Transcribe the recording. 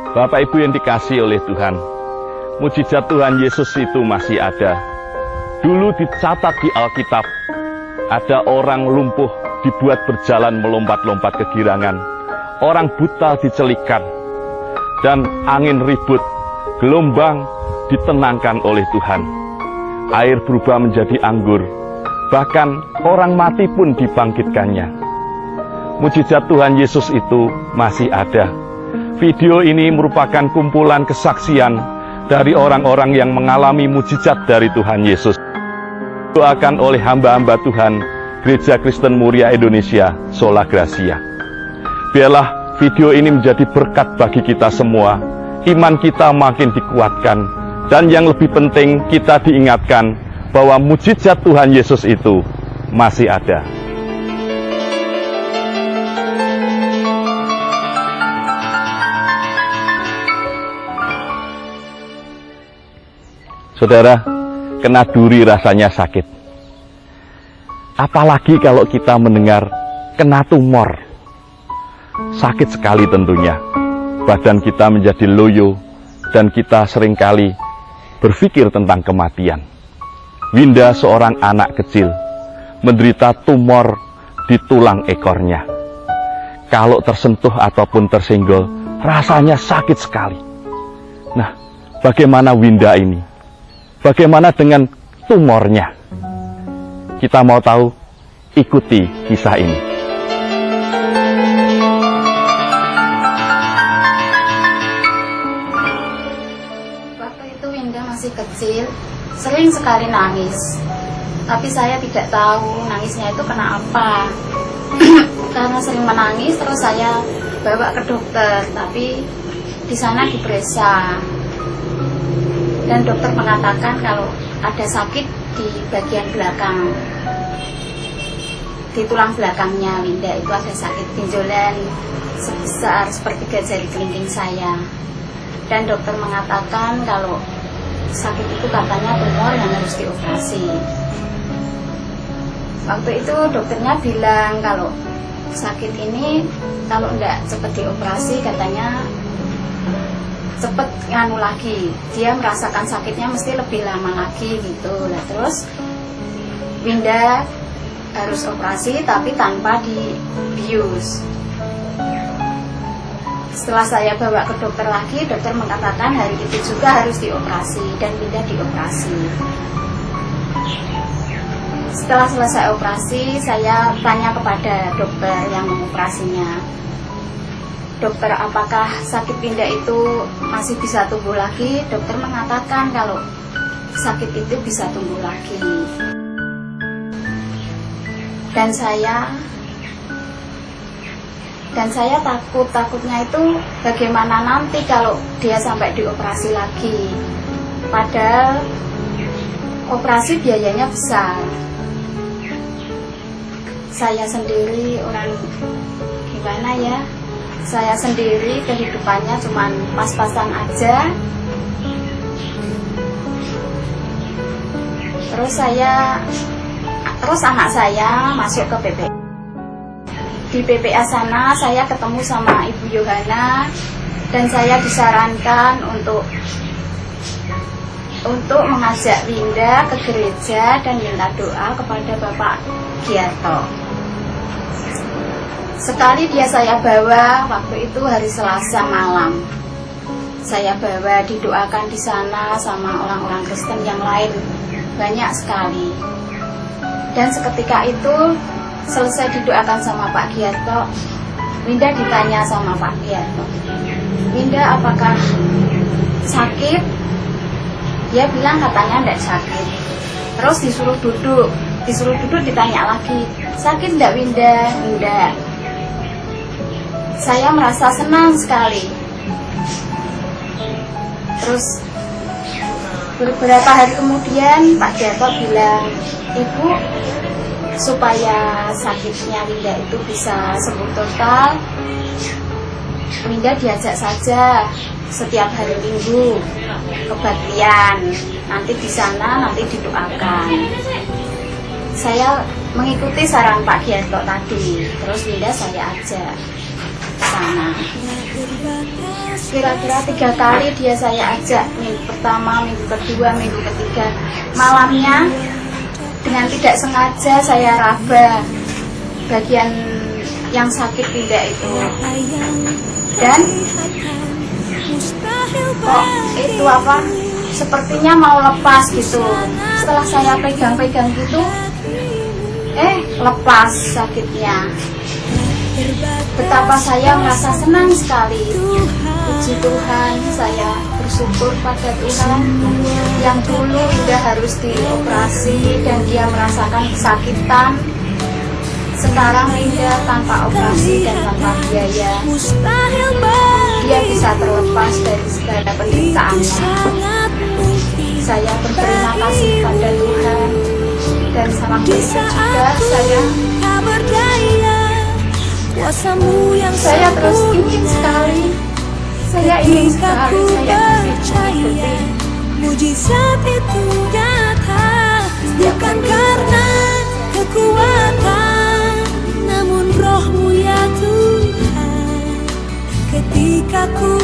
Bapak Ibu yang dikasihi oleh Tuhan, mujizat Tuhan Yesus itu masih ada. Dulu dicatat di Alkitab, ada orang lumpuh dibuat berjalan melompat-lompat ke girangan, orang buta dicelikan, dan angin ribut, gelombang ditenangkan oleh Tuhan. Air berubah menjadi anggur, bahkan orang mati pun dibangkitkannya. Mujizat Tuhan Yesus itu masih ada. Video ini merupakan kumpulan kesaksian dari orang-orang yang mengalami mujizat dari Tuhan Yesus. Doakan oleh hamba-hamba Tuhan Gereja Kristen Muria Indonesia, Sola Gracia. Biarlah video ini menjadi berkat bagi kita semua. Iman kita makin dikuatkan. Dan yang lebih penting, kita diingatkan bahwa mujizat Tuhan Yesus itu masih ada. Saudara, kena duri rasanya sakit. Apalagi kalau kita mendengar kena tumor. Sakit sekali tentunya. Badan kita menjadi loyo dan kita seringkali berpikir tentang kematian. Winda, seorang anak kecil, menderita tumor di tulang ekornya. Kalau tersentuh ataupun tersenggol, rasanya sakit sekali. Nah, bagaimana Winda ini? Bagaimana dengan tumornya? Kita mau tahu, ikuti kisah ini. Waktu itu Winda masih kecil, sering sekali nangis. Tapi saya tidak tahu nangisnya itu kena apa. Karena sering menangis, terus saya bawa ke dokter, tapi di sana diperiksa. Dan dokter mengatakan kalau ada sakit di bagian belakang, di tulang belakangnya Winda itu ada sakit benjolan sebesar sepertiga jari kelingking saya. Dan dokter mengatakan kalau sakit itu katanya tumor yang harus dioperasi. Waktu itu dokternya bilang kalau sakit ini kalau enggak cepat dioperasi katanya cepet nganu lagi, dia merasakan sakitnya mesti lebih lama lagi gitu. Nah terus Winda harus operasi tapi tanpa dibius. Setelah saya bawa ke dokter lagi, dokter mengatakan hari itu juga harus dioperasi dan Winda dioperasi. Setelah selesai operasi, saya tanya kepada dokter yang mengoperasinya, dokter, apakah sakit Winda itu masih bisa tumbuh lagi? Dokter mengatakan kalau sakit itu bisa tumbuh lagi. Dan saya takutnya itu bagaimana nanti kalau dia sampai dioperasi lagi. Padahal operasi biayanya besar. Saya sendiri orang gimana ya? Saya sendiri kehidupannya cuma pas-pasan aja. Terus anak saya masuk ke PPA. Di PPA sana saya ketemu sama Ibu Yohana dan saya disarankan untuk mengajak Winda ke gereja dan minta doa kepada Bapak Giarto. Sekali saya bawa, waktu itu hari Selasa malam. Saya bawa didoakan di sana sama orang-orang Kristen yang lain, banyak sekali. Dan seketika itu selesai didoakan sama Pak Giarto, Winda ditanya sama Pak Giarto, Winda apakah sakit? Dia bilang katanya tidak sakit. Terus disuruh duduk ditanya lagi, sakit tidak Winda? Tidak. Saya merasa senang sekali. Terus beberapa hari kemudian Pak Giarto bilang, Ibu, supaya sakitnya Winda itu bisa sembuh total, Winda diajak saja setiap hari Minggu kebaktian. Nanti di sana nanti didoakan. Saya mengikuti saran Pak Giarto tadi. Terus Winda saya ajak. sana. Kira-kira 3 kali dia saya ajak, minggu pertama, minggu kedua, minggu ketiga. Malamnya dengan tidak sengaja saya raba bagian yang sakit tidak itu, dan kok itu apa, sepertinya mau lepas gitu. Setelah saya pegang-pegang gitu, lepas sakitnya. Betapa saya merasa senang sekali. Puji Tuhan, saya bersyukur pada Tuhan yang dulu tidak harus dioperasi dan dia merasakan kesakitan. Sekarang Linda tanpa operasi dan tanpa biaya, dia bisa terlepas dari segala penderitaannya. Saya berterima kasih pada Tuhan, dan sama Kristus juga saya terus ingin sekali, saya mengikuti. Mujizat itu nyata, bukan karena kekuatan, namun roh-Mu ya Tuhan. Ketika ku